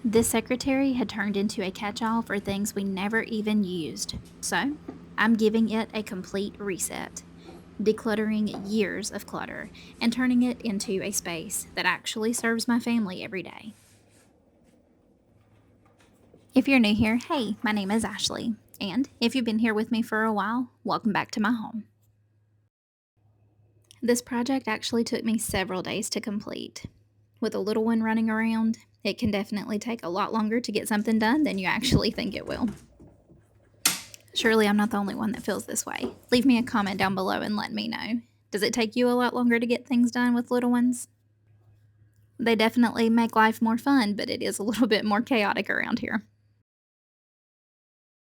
This secretary had turned into a catch-all for things we never even used. So, I'm giving it a complete reset, decluttering years of clutter and turning it into a space that actually serves my family every day. If you're new here, hey, my name is Ashley. And if you've been here with me for a while, welcome back to my home. This project actually took me several days to complete. With a little one running around, it can definitely take a lot longer to get something done than you actually think it will. Surely I'm not the only one that feels this way. Leave me a comment down below and let me know. Does it take you a lot longer to get things done with little ones? They definitely make life more fun, but it is a little bit more chaotic around here.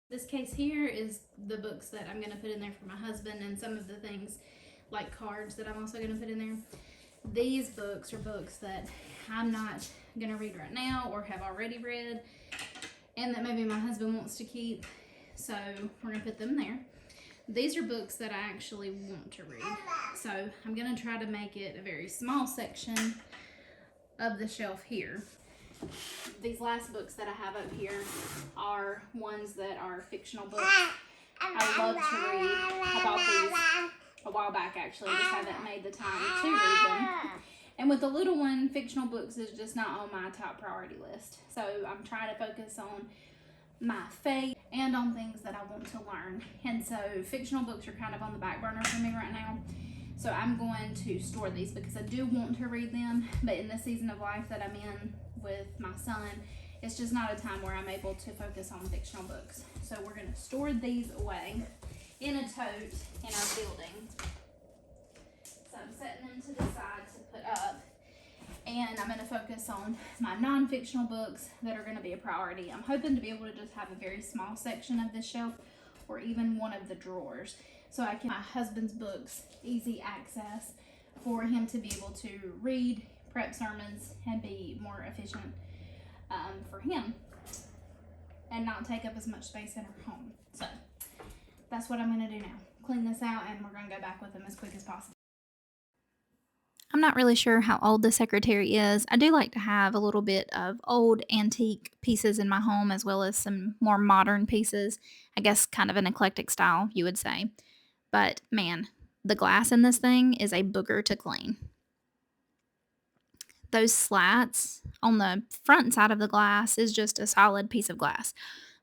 This case here is the books that I'm going to put in there for my husband, and some of the things like cards that I'm also going to put in there. These books are books that I'm not going to read right now or have already read, and that maybe my husband wants to keep, so we're going to put them there. These are books that I actually want to read, so I'm going to try to make it a very small section of the shelf here. These last books that I have up here are ones that are fictional books. I love to read. I bought these a while back, actually. I just haven't made the time to read them. And with the little one, fictional books is just not on my top priority list. So I'm trying to focus on my faith and on things that I want to learn. And so fictional books are kind of on the back burner for me right now. So I'm going to store these because I do want to read them, but in the season of life that I'm in with my son, it's just not a time where I'm able to focus on fictional books. So we're going to store these away in a tote in our building. So I'm setting them to the side to put up, and I'm going to focus on my non-fictional books that are going to be a priority. I'm hoping to be able to just have a very small section of this shelf or even one of the drawers, so I can my husband's books easy access for him to be able to read, prep sermons, and be more efficient for him and not take up as much space in our home. So that's what I'm going to do now. Clean this out, and we're going to go back with them as quick as possible. I'm not really sure how old the secretary is. I do like to have a little bit of old antique pieces in my home as well as some more modern pieces. I guess kind of an eclectic style, you would say. But man, the glass in this thing is a booger to clean. Those slats on the front side of the glass is just a solid piece of glass.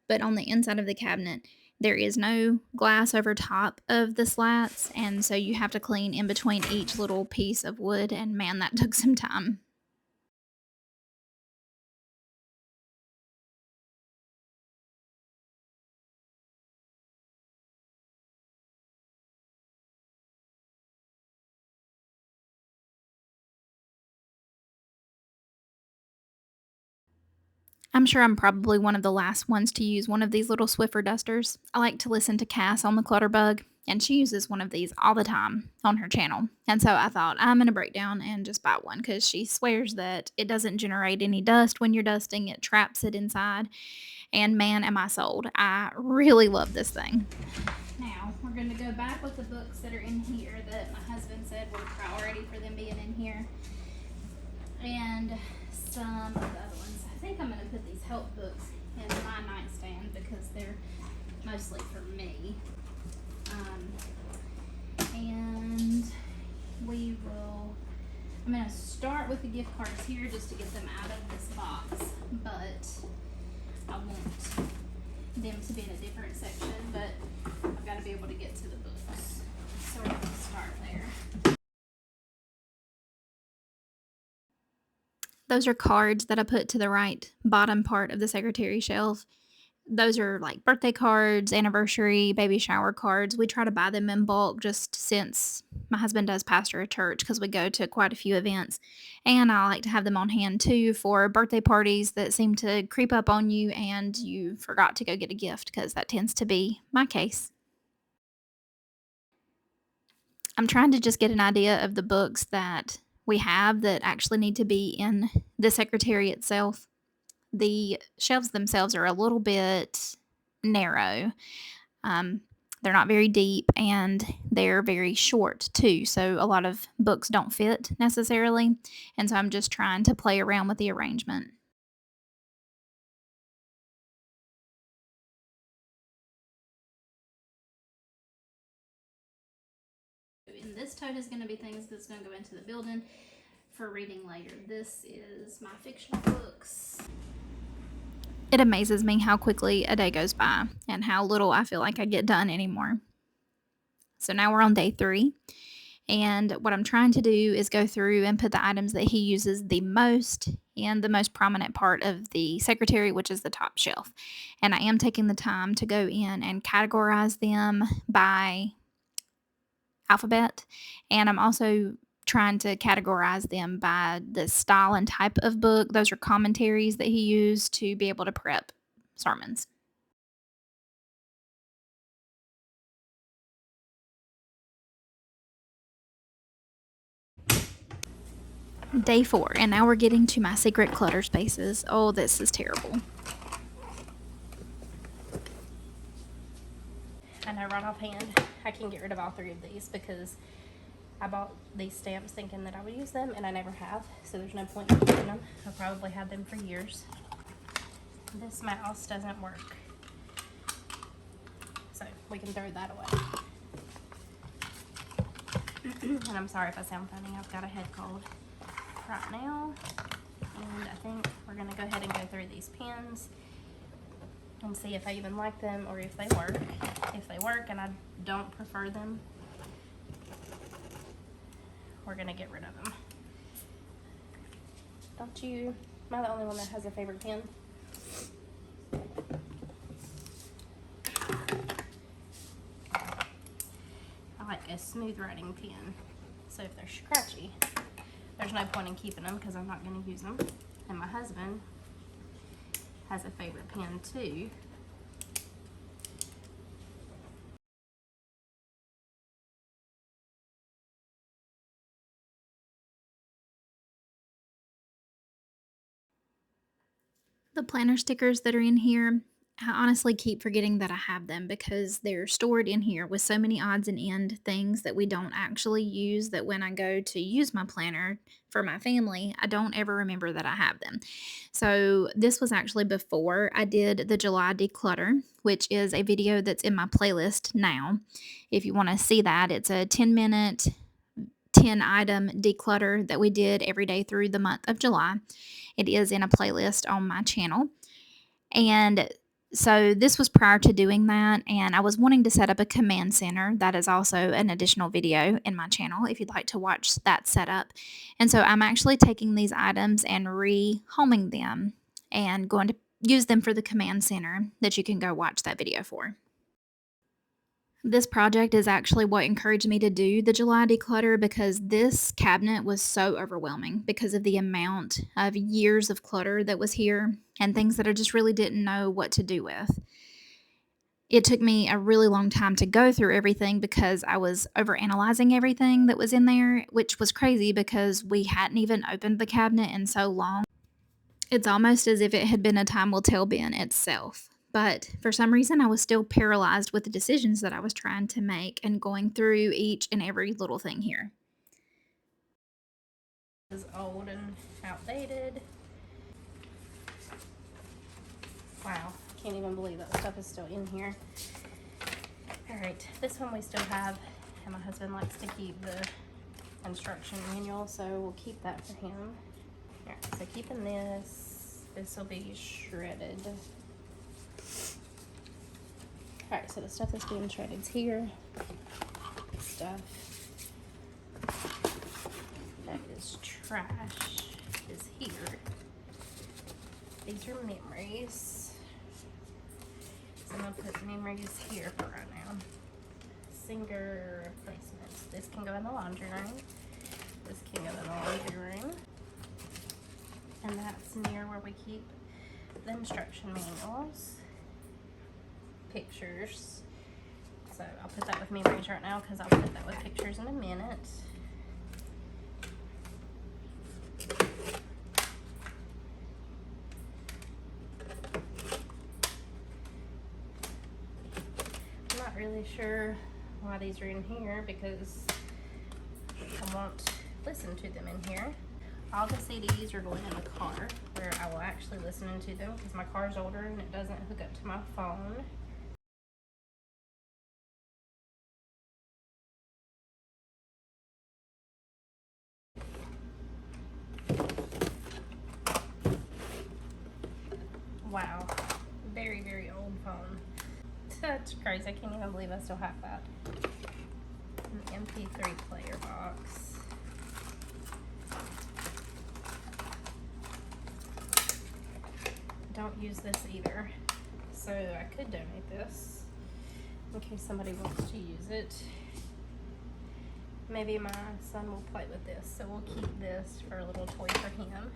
But on the inside of the cabinet, there is no glass over top of the slats, and so you have to clean in between each little piece of wood, and man, that took some time. I'm sure I'm probably one of the last ones to use one of these little Swiffer dusters. I like to listen to Cass on the Clutterbug, and she uses one of these all the time on her channel. And so I thought I'm going to break down and just buy one because she swears that it doesn't generate any dust when you're dusting, it traps it inside. And man, am I sold. I really love this thing. Now, we're going to go back with the books that are in here that my husband said were priority for them being in here. And some of the other ones. I think I'm going to put these help books in my nightstand because they're mostly for me. And I'm going to start with the gift cards here just to get them out of this box, but I want them to be in a different section, but I've got to be able to get to the books. So we're going to start there. Those are cards that I put to the right bottom part of the secretary shelf. Those are like birthday cards, anniversary, baby shower cards. We try to buy them in bulk just since my husband does pastor a church because we go to quite a few events. And I like to have them on hand too for birthday parties that seem to creep up on you and you forgot to go get a gift because that tends to be my case. I'm trying to just get an idea of the books that we have that actually need to be in the secretary itself. The shelves themselves are a little bit narrow. Um, they're not very deep and they're very short too. So a lot of books don't fit necessarily. And so I'm just trying to play around with the arrangement. And this tote is going to be things that's going to go into the building for reading later. This is my fictional books. It amazes me how quickly a day goes by and how little I feel like I get done anymore. So now we're on day 3. And what I'm trying to do is go through and put the items that he uses the most in the most prominent part of the secretary, which is the top shelf. And I am taking the time to go in and categorize them by alphabet. And I'm also trying to categorize them by the style and type of book. Those are commentaries that he used to be able to prep sermons. Day 4, and now we're getting to my secret clutter spaces. Oh, this is terrible. I know right offhand I can get rid of all 3 of these because I bought these stamps thinking that I would use them, and I never have, so there's no point in keeping them. I've probably had them for years. This mouse doesn't work, so we can throw that away. And I'm sorry if I sound funny, I've got a head cold right now, and I think we're going to go ahead and go through these pens and see if I even like them or if they work. If they work and I don't prefer them, we're going to get rid of them. Don't you? Am I the only one that has a favorite pen? I like a smooth writing pen, so if they're scratchy, there's no point in keeping them because I'm not going to use them. And my husband has a favorite pen too. The planner stickers that are in here, I honestly keep forgetting that I have them because they're stored in here with so many odds and end things that we don't actually use, that when I go to use my planner for my family, I don't ever remember that I have them. So this was actually before I did the July declutter, which is a video that's in my playlist now. If you want to see that, it's a 10-minute 10-item declutter that we did every day through the month of July. It is in a playlist on my channel. And so this was prior to doing that, and I was wanting to set up a command center. That is also an additional video in my channel if you'd like to watch that setup. And so I'm actually taking these items and rehoming them and going to use them for the command center that you can go watch that video for. This project is actually what encouraged me to do the July declutter, because this cabinet was so overwhelming because of the amount of years of clutter that was here and things that I just really didn't know what to do with. It took me a really long time to go through everything because I was overanalyzing everything that was in there, which was crazy because we hadn't even opened the cabinet in so long. It's almost as if it had been a time will tell bin itself. But for some reason, I was still paralyzed with the decisions that I was trying to make and going through each and every little thing here. This is old and outdated. Wow, I can't even believe that stuff is still in here. Alright, this one we still have, and my husband likes to keep the instruction manual, so we'll keep that for him. Alright, so keeping this will be shredded. Alright, so the stuff that's being shredded is here. Stuff that is trash is here. These are memories. So I'm going to put memories here for right now. Singer replacements. This can go in the laundry room. This can go in the laundry room. And that's near where we keep the instruction manuals. Pictures. So I'll put that with memories right now because I'll put that with pictures in a minute. I'm not really sure why these are in here because I won't listen to them in here. All the CDs are going in the car where I will actually listen to them because my car's older and it doesn't hook up to my phone. Wow. Very, very old phone. That's crazy. I can't even believe I still have that. An MP3 player box. Don't use this either. So I could donate this in case somebody wants to use it. Maybe my son will play with this, so we'll keep this for a little toy for him.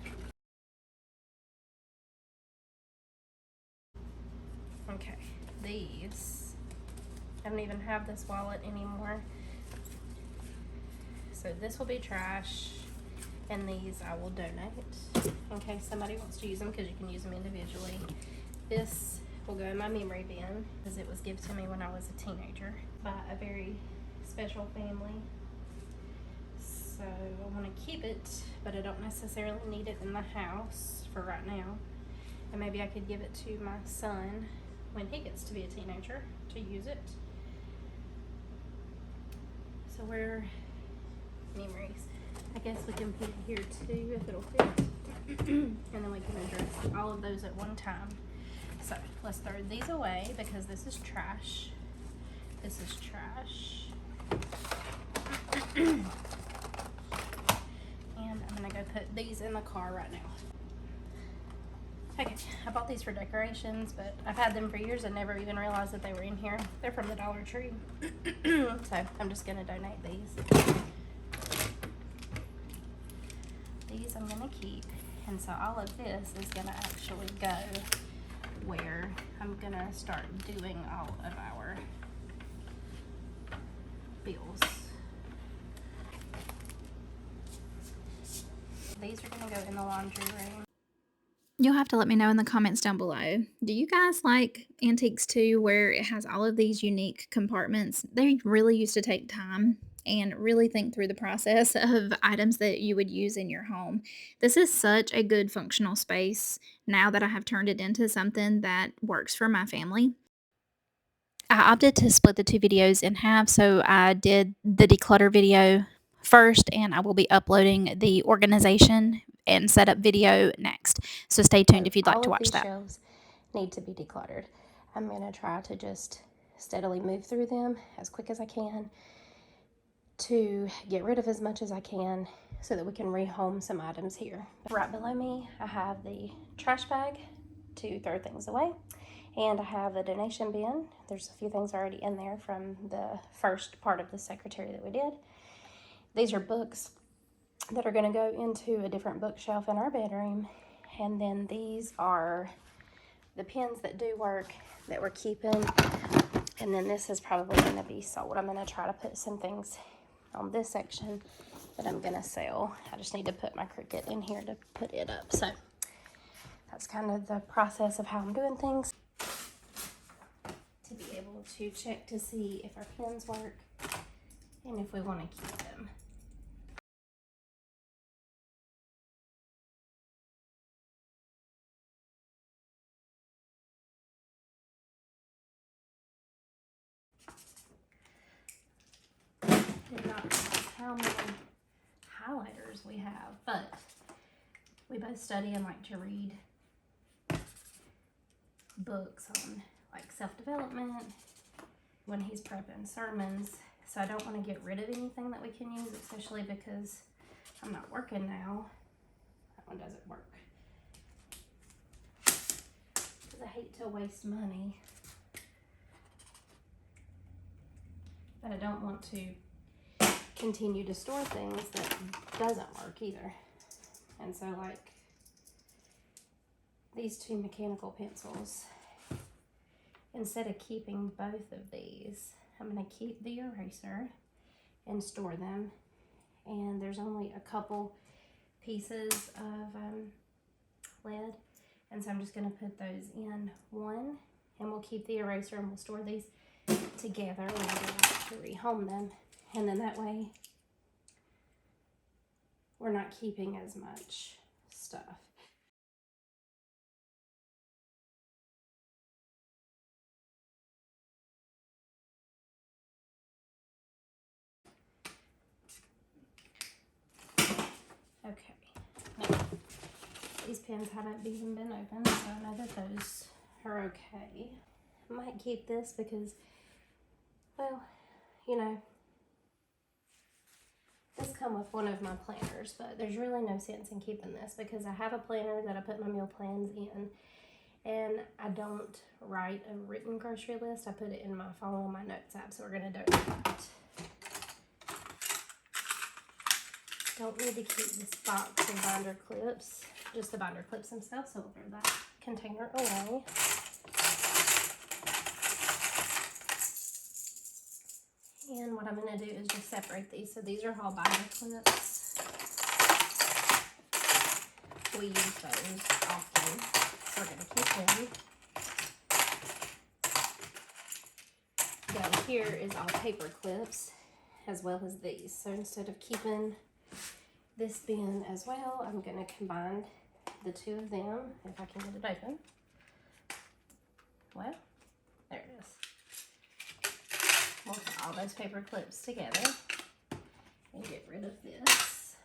Okay, these. I don't even have this wallet anymore. So this will be trash, and these I will donate in case somebody wants to use them, because you can use them individually. This will go in my memory bin because it was given to me when I was a teenager by a very special family. So I want to keep it, but I don't necessarily need it in the house for right now. And maybe I could give it to my son when he gets to be a teenager to use it. So where memories? I guess we can put it here too if it'll fit. And then we can address all of those at one time. So let's throw these away because this is trash. This is trash. And I'm gonna go put these in the car right now. Okay, I bought these for decorations, but I've had them for years and never even realized that they were in here. They're from the Dollar Tree. So I'm just gonna donate these. These I'm gonna keep. And so all of this is gonna actually go where I'm gonna start doing all of our bills. These are gonna go in the laundry room. You'll have to let me know in the comments down below. Do you guys like antiques too, where it has all of these unique compartments? They really used to take time and really think through the process of items that you would use in your home. This is such a good functional space now that I have turned it into something that works for my family. I opted to split the two videos in half, so I did the declutter video first, and I will be uploading the organization and setup video next. So stay tuned if you'd like to watch that. All of these shelves need to be decluttered. I'm going to try to just steadily move through them as quick as I can to get rid of as much as I can so that we can rehome some items here. Right below me, I have the trash bag to throw things away. And I have the donation bin. There's a few things already in there from the first part of the secretary that we did. These are books that are going to go into a different bookshelf in our bedroom. And then these are the pens that do work that we're keeping. And then this is probably going to be sold. I'm going to try to put some things on this section that I'm going to sell. I just need to put my Cricut in here to put it up. So that's kind of the process of how I'm doing things. To be able to check to see if our pens work and if we want to keep them. Did not know how many highlighters we have, but we both study and like to read books on like self-development when he's prepping sermons. So I don't want to get rid of anything that we can use, especially because I'm not working now. That one doesn't work. Because I hate to waste money. But I don't want to continue to store things that doesn't work either. And so like these two mechanical pencils, instead of keeping both of these, I'm going to keep the eraser and store them. And there's only a couple pieces of lead, and so I'm just going to put those in one, and we'll keep the eraser and we'll store these together when I go to rehome them. And then that way we're not keeping as much stuff. Okay, now, These pens haven't even been opened, so I know that those are okay. I might keep this because, well, you know, this come with one of my planners, but there's really no sense in keeping this because I have a planner that I put my meal plans in, and I don't write a written grocery list. I put it in my phone on my notes app, so we're gonna donate that. Don't need to keep this box of binder clips, just the binder clips themselves, so we'll throw that container away. And what I'm going to do is just separate these. So these are all binder clips. We use those often, so we're going to keep them. Down here is all paper clips, as well as these. So instead of keeping this bin as well, I'm going to combine the two of them, if I can get it open. Well, there it is. We'll put all those paper clips together and get rid of this.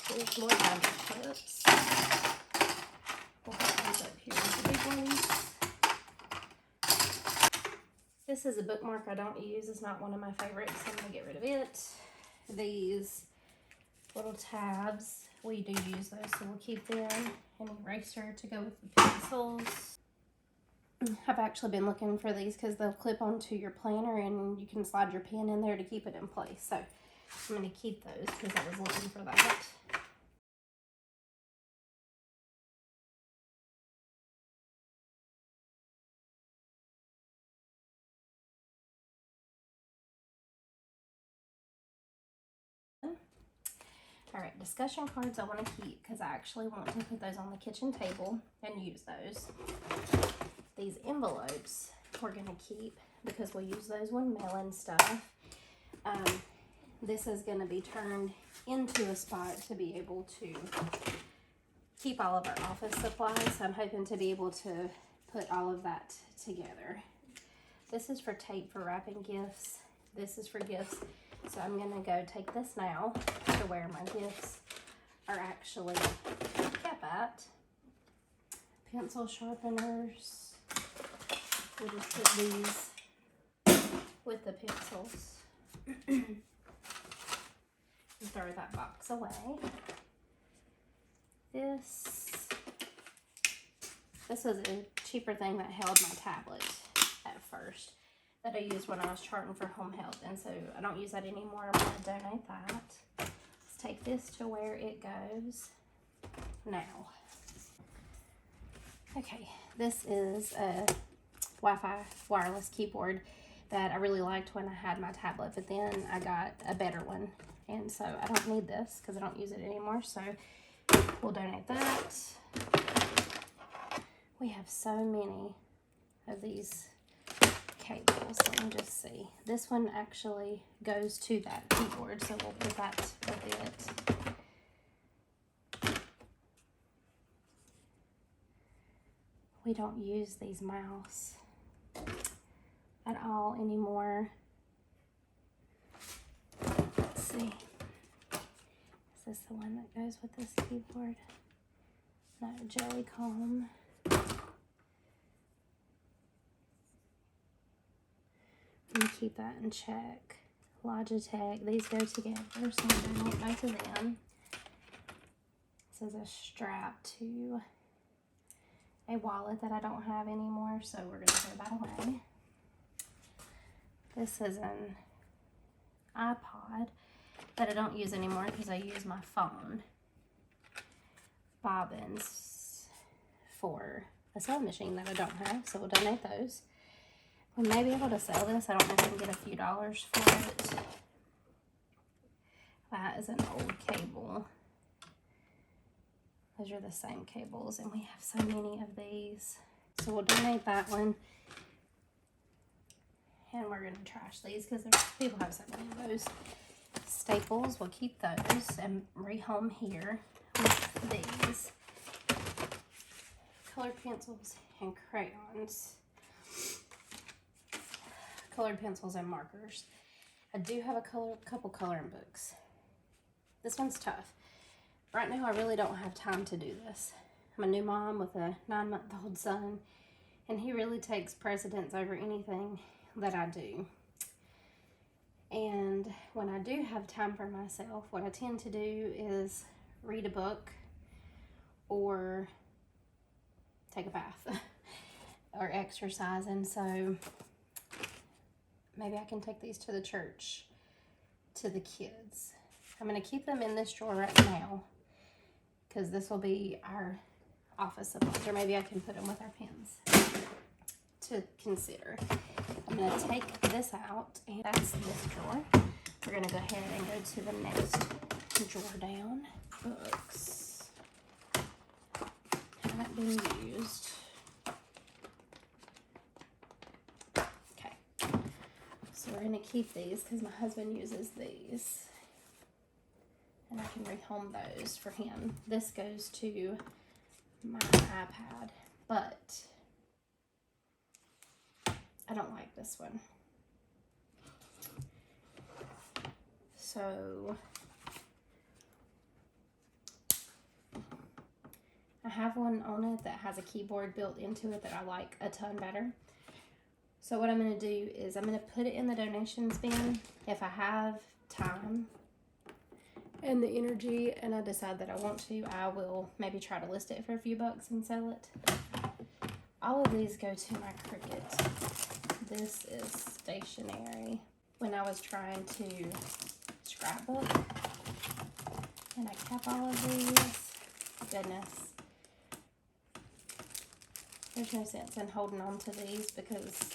Here's more binder clips. We'll put these up here with the big ones. This is a bookmark I don't use. It's not one of my favorites, so I'm going to get rid of it. These little tabs, we do use those, so we'll keep them. An eraser to go with the pencils. I've actually been looking for these because they'll clip onto your planner and you can slide your pen in there to keep it in place. So I'm going to keep those because I was looking for that. All right, discussion cards I want to keep because I actually want to put those on the kitchen table and use those. These envelopes we're going to keep because we'll use those when mailing stuff. This is going to be turned into a spot to be able to keep all of our office supplies. So I'm hoping to be able to put all of that together. This is for tape for wrapping gifts. This is for gifts. So I'm going to go take this now to where my gifts are actually kept at. Pencil sharpeners. We'll just put these with the pencils. And throw that box away. This was a cheaper thing that held my tablet at first that I used when I was charting for home health, and so I don't use that anymore. I'm going to donate that. Let's take this to where it goes now. Okay, this is a Wi-Fi wireless keyboard that I really liked when I had my tablet, but then I got a better one, and so I don't need this because I don't use it anymore, so we'll donate that. We have so many of these cables. Let me just see. This one actually goes to that keyboard, so we'll put that with it. We don't use these mouse at all anymore. Let's see. Is this the one that goes with this keyboard? No, Jelly Comb. And keep that in check. Logitech, these go together, so I'm going to get both of them. This is a strap to a wallet that I don't have anymore, so we're going to throw that away. This is an iPod that I don't use anymore because I use my phone. Bobbins for a sewing machine that I don't have, so we'll donate those. We may be able to sell this. I don't know if I can get a few dollars for it. That is an old cable. Those are the same cables, and we have so many of these. So we'll donate that one. And we're going to trash these because people have so many of those. Staples, we'll keep those and rehome here with these. Colored pencils and crayons. Colored pencils and markers. I do have a couple coloring books. This one's tough Right now, I really don't have time to do this. I'm a new mom with a 9-month-old son, and he really takes precedence over anything that I do. And when I do have time for myself, what I tend to do is read a book or take a bath or exercise. And so maybe I can take these to the church to the kids. I'm going to keep them in this drawer right now because this will be our office supplies, or maybe I can put them with our pens to consider. I'm going to take this out, and that's this drawer. We're going to go ahead and go to the next drawer down. Books haven't been used. Okay, so we're going to keep these because my husband uses these, and I can rehome those for him. This goes to my iPad, but I don't like this one. So I have one on it that has a keyboard built into it that I like a ton better. So what I'm going to do is I'm going to put it in the donations bin. If I have time and the energy and I decide that I want to, I will maybe try to list it for a few bucks and sell it. All of these go to my Cricut. This is stationery. When I was trying to scrapbook and I kept all of these, goodness, there's no sense in holding on to these because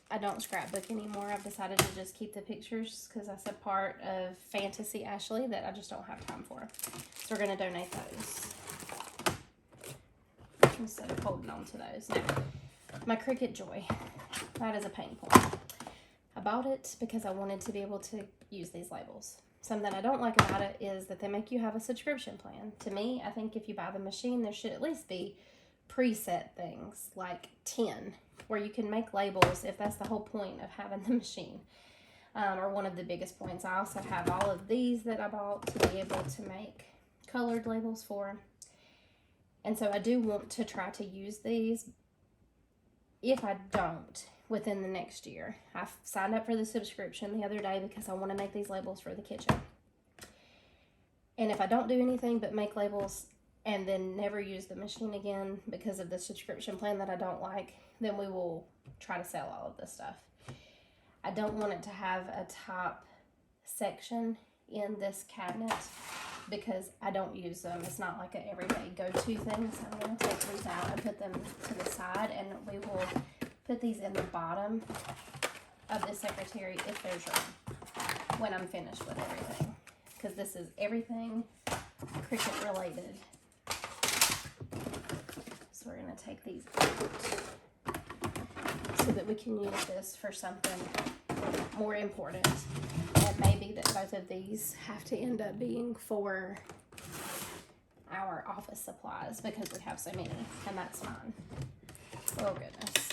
I don't scrapbook anymore. I've decided to just keep the pictures because that's a part of Fantasy Ashley that I just don't have time for. So we're going to donate those instead of holding on to those. Now, my Cricut Joy, that is a pain point. I bought it because I wanted to be able to use these labels. Something I don't like about it is that they make you have a subscription plan. To me, I think if you buy the machine, there should at least be preset things like 10 where you can make labels if that's the whole point of having the machine, or one of the biggest points. I also have all of these that I bought to be able to make colored labels for, and so I do want to try to use these. If I don't within the next year, I signed up for the subscription the other day because I want to make these labels for the kitchen, and if I don't do anything but make labels and then never use the machine again because of the subscription plan that I don't like, then we will try to sell all of this stuff. I don't want it to have a top section in this cabinet because I don't use them. It's not like an everyday go-to thing. So I'm going to take these out and put them to the side, and we will put these in the bottom of the secretary if there's room when I'm finished with everything, because this is everything Cricut related. So we're going to take these out so that we can use this for something more important. And maybe that both of these have to end up being for our office supplies because we have so many, and that's fine. Oh goodness.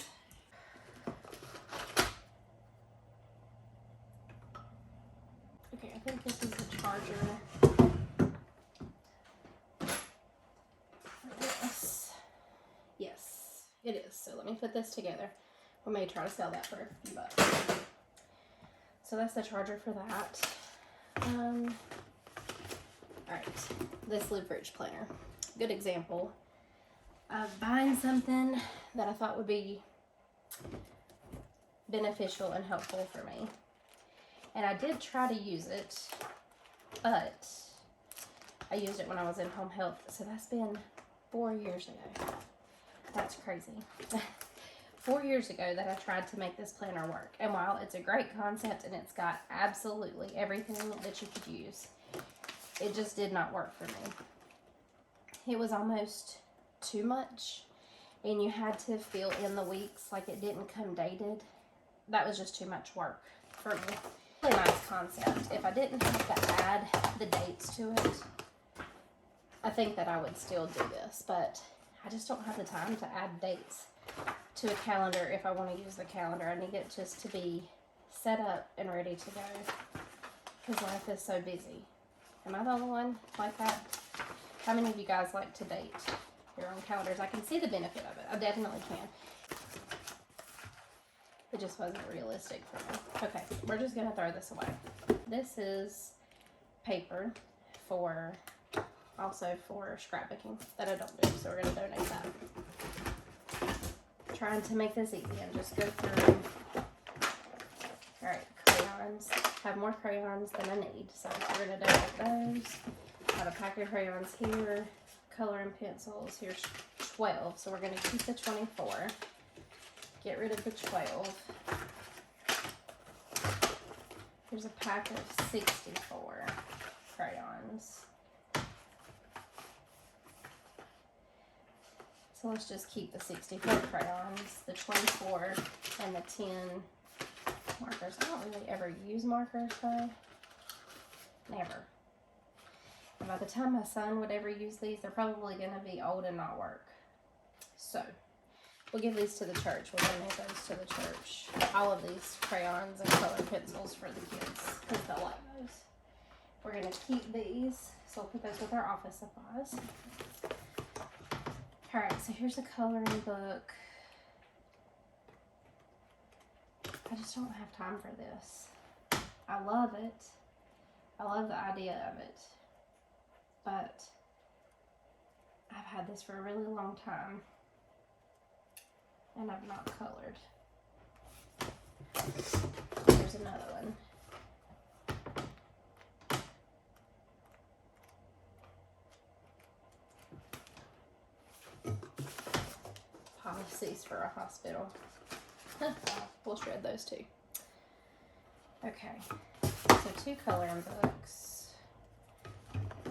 Okay, I think this is the charger. Yes, it is. So let me put this together. We may try to sell that for a few bucks. So that's the charger for that. Alright, this live rich planner. Good example of buying something that I thought would be beneficial and helpful for me. And I did try to use it, but I used it when I was in home health. So that's been 4 years ago. That's crazy. 4 years ago that I tried to make this planner work. And while it's a great concept and it's got absolutely everything that you could use, it just did not work for me. It was almost too much, and you had to fill in the weeks like it didn't come dated. That was just too much work for me. Really nice concept. If I didn't have to add the dates to it, I think that I would still do this, but I just don't have the time to add dates to a calendar. If I want to use the calendar, I need it just to be set up and ready to go because life is so busy. Am I the only one like that? How many of you guys like to date your own calendars? I can see the benefit of it. I definitely can. It just wasn't realistic for me. Okay, we're just gonna throw this away. This is paper for, also for scrapbooking that I don't do, so we're gonna donate that. Trying to make this easy and just go through. All right, crayons. Have more crayons than I need, so we're gonna donate those. Got a pack of crayons here. Coloring pencils. Here's 12, so we're gonna keep the 24. Get rid of the 12. Here's a pack of 64 crayons. So let's just keep the 64 crayons, the 24, and the 10 markers. I don't really ever use markers though. Never. And by the time my son would ever use these, they're probably going to be old and not work. So we'll give these to the church. We'll donate those to the church. All of these crayons and colored pencils for the kids because they'll like those. We're going to keep these, so we'll put those with our office supplies. Alright, so here's a coloring book. I just don't have time for this. I love it. I love the idea of it. But I've had this for a really long time. And I've not colored. Here's another one. Policies for a hospital. We'll shred those too. Okay, so 2 coloring books.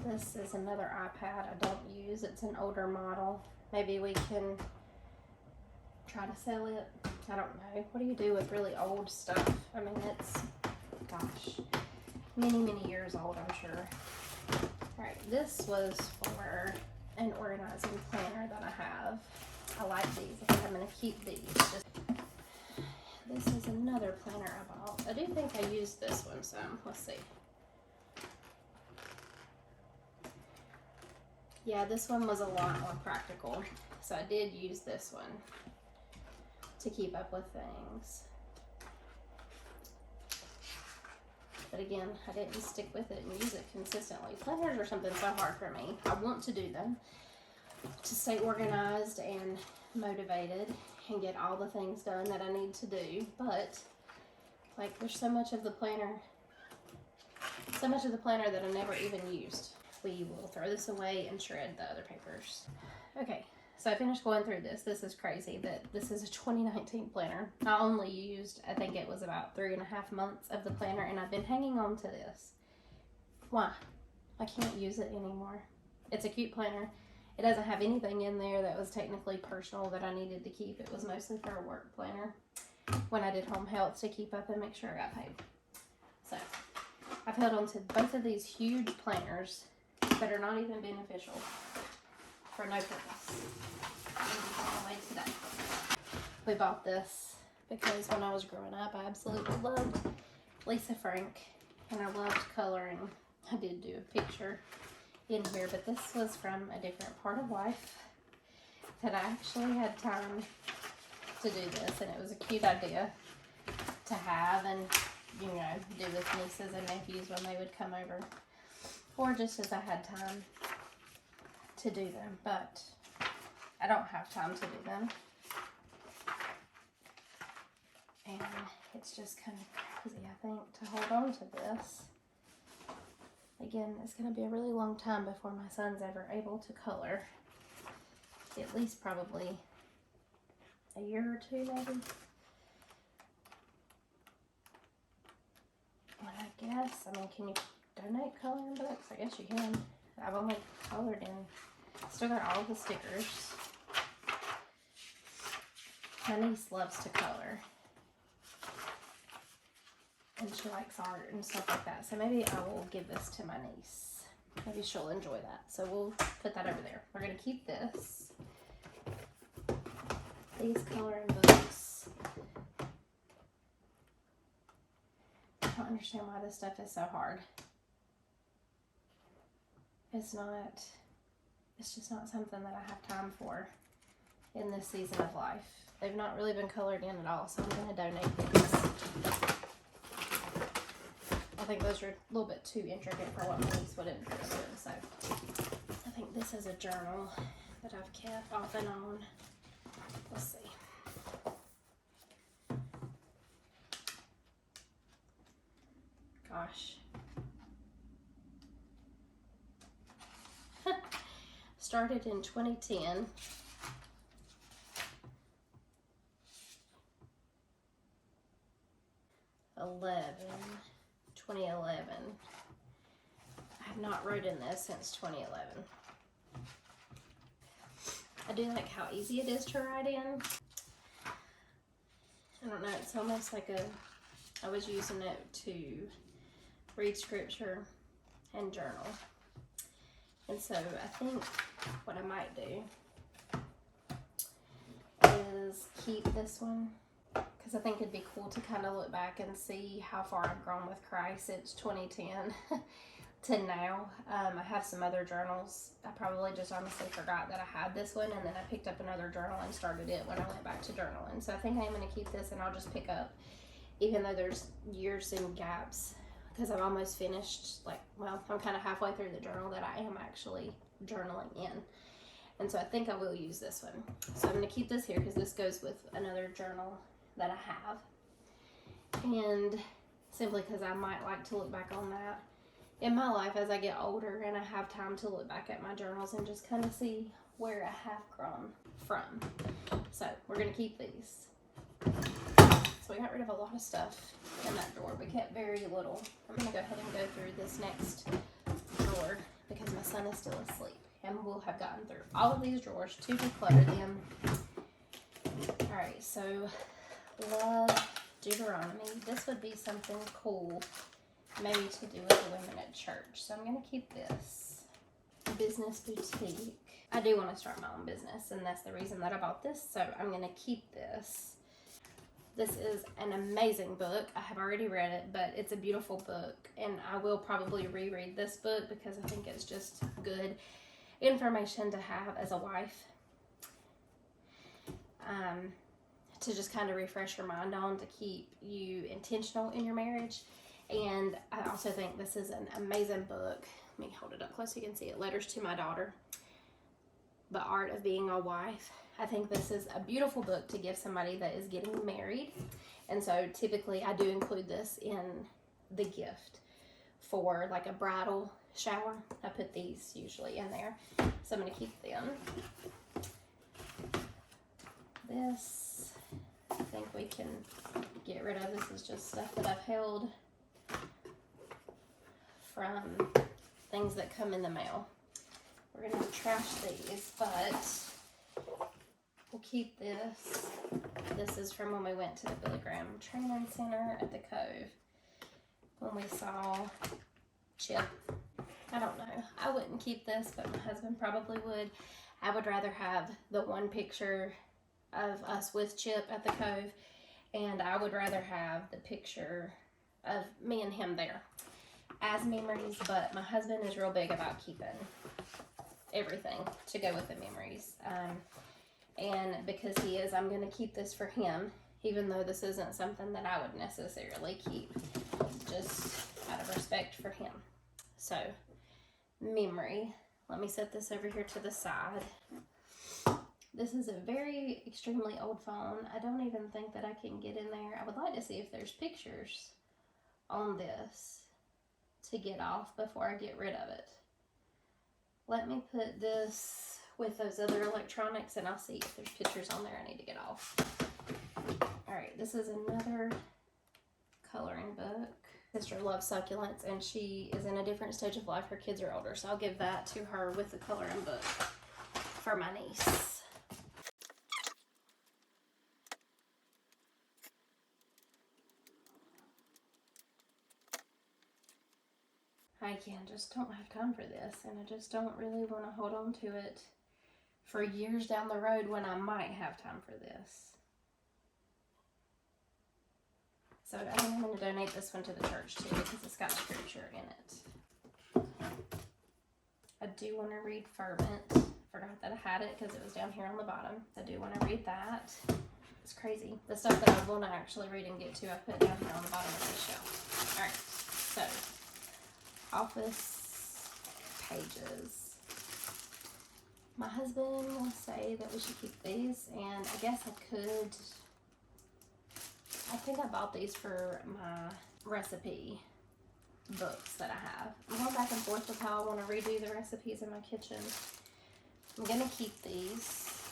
This is another iPad I don't use. It's an older model. Maybe we can try to sell it. I don't know. What do you do with really old stuff? I mean, it's, gosh, many years old, I'm sure. Alright, this was for an organizing planner that I have. I like these. I think I'm going to keep these. This is another planner I bought. I do think I used this one some. Let's see. Yeah, this one was a lot more practical. So I did use this one to keep up with things. But again, I didn't stick with it and use it consistently. Planners are something so hard for me. I want to do them to stay organized and motivated and get all the things done that I need to do, but like there's so much of the planner that I never even used. We will throw this away and shred the other papers. Okay, so I finished going through this. This is crazy that this is a 2019 planner. I only used, I think it was about 3.5 months of the planner, and I've been hanging on to this. Why? I can't use it anymore. It's a cute planner. It doesn't have anything in there that was technically personal that I needed to keep. It was mostly for a work planner when I did home health to keep up and make sure I got paid. So I've held on to both of these huge planners that are not even beneficial for no purpose. Away today. We bought this because when I was growing up, I absolutely loved Lisa Frank and I loved coloring. I did do a picture in here, but this was from a different part of life that I actually had time to do this, and it was a cute idea to have and, you know, do with nieces and nephews when they would come over, or just as I had time to do them, but I don't have time to do them, and it's just kind of crazy, I think, to hold on to this. Again, it's going to be a really long time before my son's ever able to color. At least probably a year or two, maybe. And I guess, I mean, can you donate coloring books? I guess you can. I've only colored in, still got all the stickers. My niece loves to color. And she likes art and stuff like that. So maybe I will give this to my niece. Maybe she'll enjoy that. So we'll put that over there. We're going to keep this. These coloring books. I don't understand why this stuff is so hard. it's just not something that I have time for in this season of life. They've not really been colored in at all, so I'm going to donate these. I think those are a little bit too intricate for what my niece would interest in, so I think this is a journal that I've kept off and on. Let's see. Gosh. Started in 2010. '11. I have not wrote in this since 2011. I do like how easy it is to write in. I don't know, it's almost like I was using it to read scripture and journal. And so I think what I might do is keep this one, because I think it'd be cool to kind of look back and see how far I've grown with Christ since 2010 to now. I have some other journals. I probably just honestly forgot that I had this one, and then I picked up another journal and started it when I went back to journaling. So I think I'm going to keep this, and I'll just pick up, even though there's years and gaps, because I'm almost finished. I'm kind of halfway through the journal that I am actually journaling in. And so I think I will use this one. So I'm going to keep this here because this goes with another journal that I have. And simply because I might like to look back on that in my life as I get older and I have time to look back at my journals and just kind of see where I have grown from. So we're going to keep these. So we got rid of a lot of stuff in that drawer. We kept very little. I'm going to go ahead and go through this next drawer because my son is still asleep. And we'll have gotten through all of these drawers to declutter them. Alright, so love Deuteronomy. This would be something cool maybe to do with the women at church. So I'm going to keep this. Business Boutique. I do want to start my own business, and that's the reason that I bought this. So I'm going to keep this. This is an amazing book. I have already read it, but it's a beautiful book. And I will probably reread this book because I think it's just good information to have as a wife, to just kind of refresh your mind on, to keep you intentional in your marriage. And I also think this is an amazing book. Let me hold it up close so you can see it. Letters to My Daughter, The Art of Being a Wife. I think this is a beautiful book to give somebody that is getting married. And so typically I do include this in the gift for like a bridal shower. I put these usually in there, so I'm going to keep them. This I think we can get rid of. This is just stuff that I've held from things that come in the mail. We're going to trash these, but we'll keep this. This is from when we went to the Billy Graham Training Center at the Cove, when we saw Chip. I don't know. I wouldn't keep this, but my husband probably would. I would rather have the one picture of us with Chip at the Cove, and I would rather have the picture of me and him there as memories, but my husband is real big about keeping everything to go with the memories. And because he is, I'm going to keep this for him, even though this isn't something that I would necessarily keep, just out of respect for him. So, memory. Let me set this over here to the side. This is a very extremely old phone. I don't even think that I can get in there. I would like to see if there's pictures on this to get off before I get rid of it. Let me put this with those other electronics and I'll see if there's pictures on there I need to get off. Alright, this is another coloring book. Sister loves succulents and she is in a different stage of life. Her kids are older, so I'll give that to her with the coloring book for my niece. I just don't have time for this, and I just don't really want to hold on to it for years down the road when I might have time for this. So I think I'm going to donate this one to the church too because it's got scripture in it. I do want to read Fervent. Forgot that I had it because it was down here on the bottom. I do want to read that. It's crazy. The stuff that I want to actually read and get to, I put down here on the bottom of this shelf. Alright, so office pages. My husband will say that we should keep these, and I guess I could. I think I bought these for my recipe books that I have. I'm going back and forth with how I want to redo the recipes in my kitchen. I'm gonna keep these,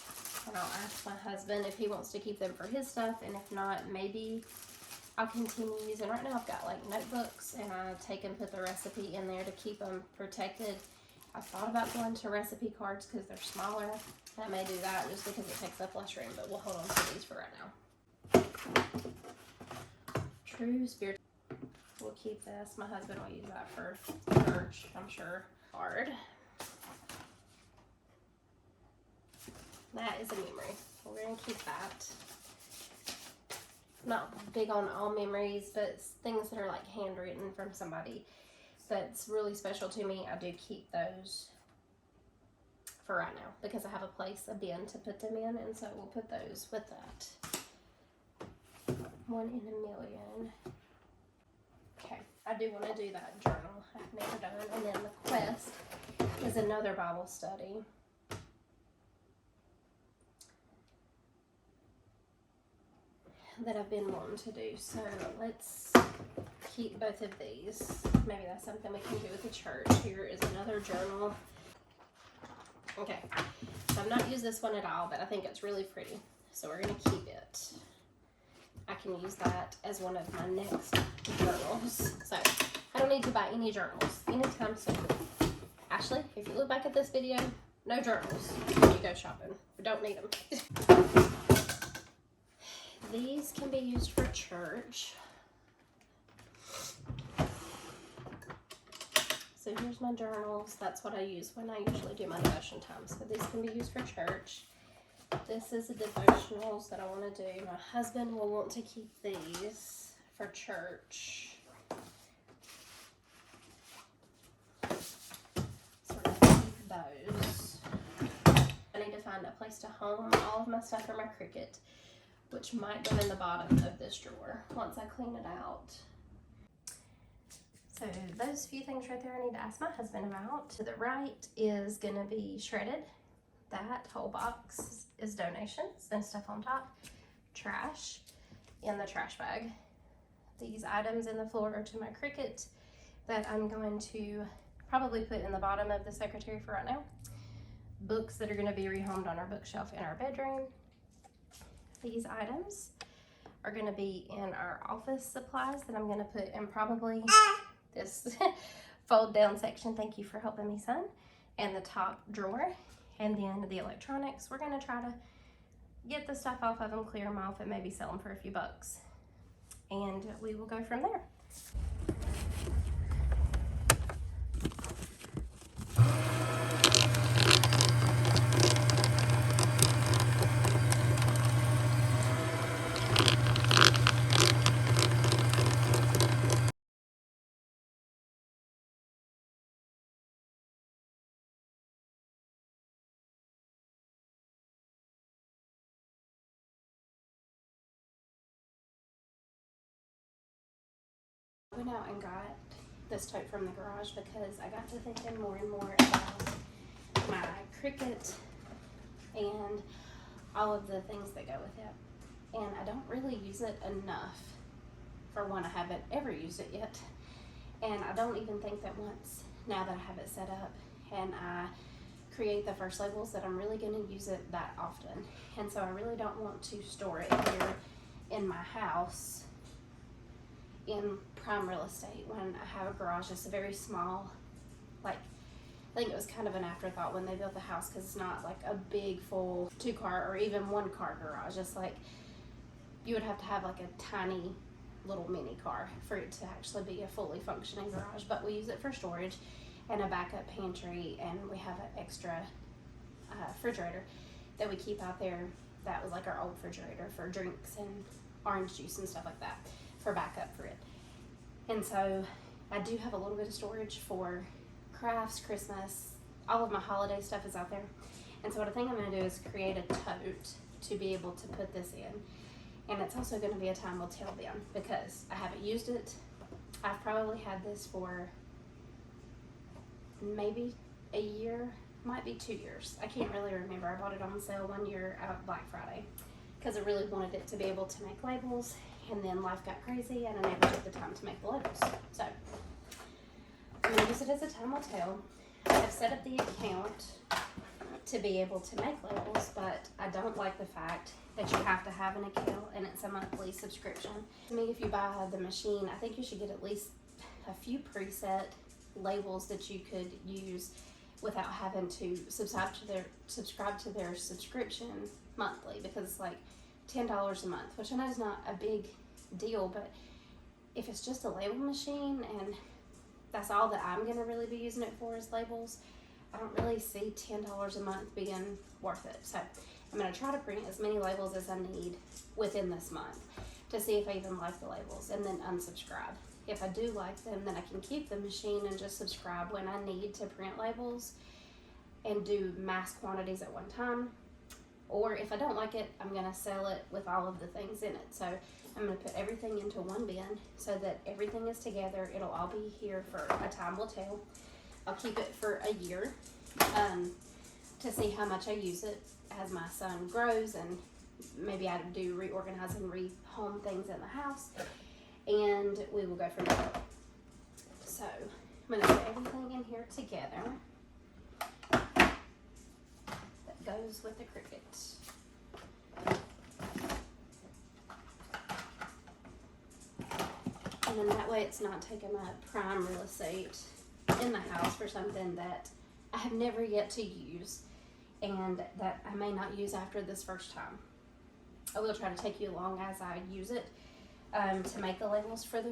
and I'll ask my husband if he wants to keep them for his stuff, and if not, maybe I'll continue using. Right now I've got like notebooks, and I take and put the recipe in there to keep them protected. I thought about going to recipe cards because they're smaller. I may do that just because it takes up less room, but we'll hold on to these for right now. True Spirit. We'll keep this. My husband will use that for church, I'm sure. Card. That is a memory. We're going to keep that. Not big on all memories, but things that are like handwritten from somebody that's really special to me, I do keep those for right now because I have a place, a bin to put them in, and so we'll put those with that. 1 in a million. Okay, I do want to do that journal. I've never done. And then the quest is another Bible study. That I've been wanting to do. So let's keep both of these. Maybe that's something we can do with the church. Here is another journal. Okay, so I've not used this one at all, but I think it's really pretty. So we're going to keep it. I can use that as one of my next journals. So I don't need to buy any journals anytime soon. Ashley, if you look back at this video, no journals when you go shopping. We don't need them. These can be used for church. So here's my journals. That's what I use when I usually do my devotion time. So these can be used for church. This is the devotionals that I want to do. My husband will want to keep these for church. So we're going to keep those. I need to find a place to home all of my stuff for my Cricut, which might go in the bottom of this drawer once I clean it out. So those few things right there I need to ask my husband about. To the right is gonna be shredded. That whole box is donations and stuff on top. Trash in the trash bag. These items in the floor are to my Cricut that I'm going to probably put in the bottom of the secretary for right now. Books that are gonna be rehomed on our bookshelf in our bedroom. These items are going to be in our office supplies that I'm going to put in probably this fold down section. Thank you for helping me, son. And the top drawer. And then the electronics. We're going to try to get the stuff off of them, clear them off, and maybe sell them for a few bucks. And we will go from there. I went out and got this tote from the garage because I got to thinking more and more about my Cricut and all of the things that go with it. And I don't really use it enough. For one, I haven't ever used it yet. And I don't even think that once, now that I have it set up and I create the first labels, that I'm really going to use it that often. And so I really don't want to store it here in my house in prime real estate when I have a garage that's very small. Like, I think it was kind of an afterthought when they built the house because it's not like a big full 2-car or even 1-car garage. It's like you would have to have like a tiny little mini car for it to actually be a fully functioning garage. But we use it for storage and a backup pantry, and we have an extra refrigerator that we keep out there. That was like our old refrigerator for drinks and orange juice and stuff like that for backup for it. And so I do have a little bit of storage for crafts, Christmas, all of my holiday stuff is out there. And so what I think I'm going to do is create a tote to be able to put this in. And it's also going to be a time will tell bin because I haven't used it. I've probably had this for maybe a year, might be 2 years. I can't really remember. I bought it on sale 1 year at Black Friday because I really wanted it to be able to make labels, and then life got crazy and I never took the time to make the labels. So I'm going to use it as a time will tell. I've set up the account to be able to make labels, but I don't like the fact that you have to have an account and it's a monthly subscription. To me, if you buy the machine, I think you should get at least a few preset labels that you could use without having to subscribe to their subscription monthly, because it's like $10 a month, which I know is not a big deal, but if it's just a label machine and that's all that I'm gonna really be using it for is labels, I don't really see $10 a month being worth it. So I'm gonna try to print as many labels as I need within this month to see if I even like the labels, and then unsubscribe. If I do like them, then I can keep the machine and just subscribe when I need to print labels and do mass quantities at one time. Or if I don't like it, I'm gonna sell it with all of the things in it. So I'm gonna put everything into one bin so that everything is together. It'll all be here for a time will tell. I'll keep it for a year to see how much I use it as my son grows, and maybe I do reorganize and rehome things in the house, and we will go from there. So I'm gonna put everything in here together that goes with the Cricut. And then that way it's not taking up prime real estate in the house for something that I have never yet to use and that I may not use after this first time. I will try to take you along as I use it to make the labels for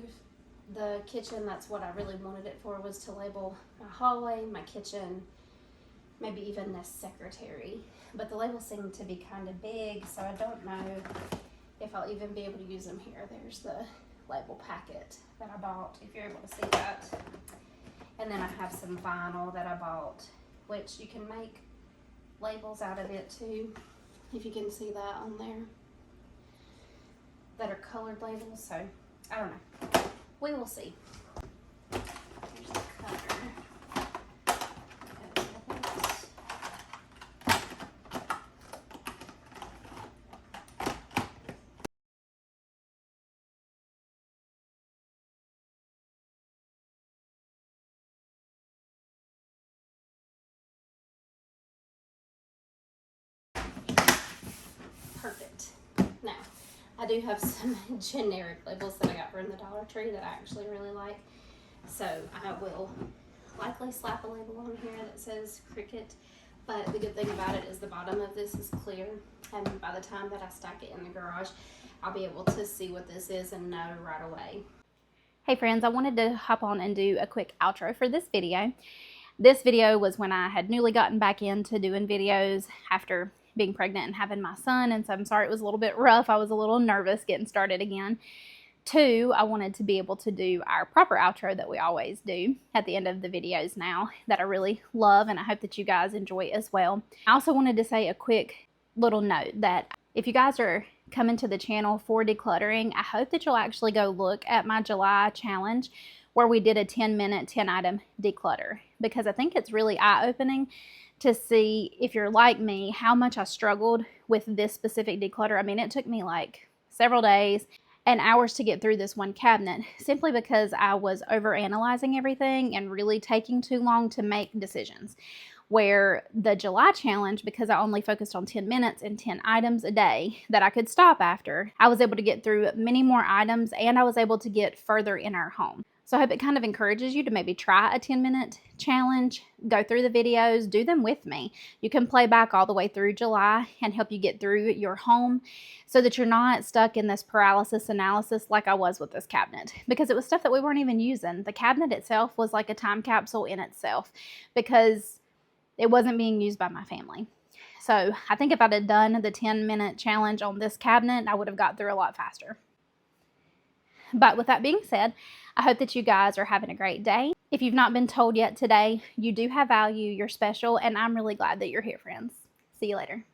the kitchen. That's what I really wanted it for, was to label my hallway, my kitchen, maybe even this secretary. But the labels seem to be kind of big, so I don't know if I'll even be able to use them here. There's the label packet that I bought, if you're able to see that. And then I have some vinyl that I bought, which you can make labels out of it too, if you can see that on there, that are colored labels. So I don't know, we will see. Here's the cutter. Perfect. Now, I do have some generic labels that I got from the Dollar Tree that I actually really like. So I will likely slap a label on here that says Cricut. But the good thing about it is the bottom of this is clear. And by the time that I stack it in the garage, I'll be able to see what this is and know right away. Hey friends, I wanted to hop on and do a quick outro for this video. This video was when I had newly gotten back into doing videos after being pregnant and having my son, and so I'm sorry it was a little bit rough. I was a little nervous getting started again. 2, I wanted to be able to do our proper outro that we always do at the end of the videos now, that I really love, and I hope that you guys enjoy as well. I also wanted to say a quick little note that if you guys are coming to the channel for decluttering, I hope that you'll actually go look at my July challenge where we did a 10-minute 10-item declutter, because I think it's really eye-opening to see, if you're like me, how much I struggled with this specific declutter. I mean, it took me like several days and hours to get through this one cabinet, simply because I was overanalyzing everything and really taking too long to make decisions. Where the July challenge, because I only focused on 10 minutes and 10 items a day that I could stop after, I was able to get through many more items, and I was able to get further in our home. So I hope it kind of encourages you to maybe try a 10-minute challenge, go through the videos, do them with me. You can play back all the way through July and help you get through your home so that you're not stuck in this paralysis analysis like I was with this cabinet, because it was stuff that we weren't even using. The cabinet itself was like a time capsule in itself because it wasn't being used by my family. So I think if I'd have done the 10-minute challenge on this cabinet, I would have got through a lot faster. But with that being said, I hope that you guys are having a great day. If you've not been told yet today, you do have value, you're special, and I'm really glad that you're here, friends. See you later.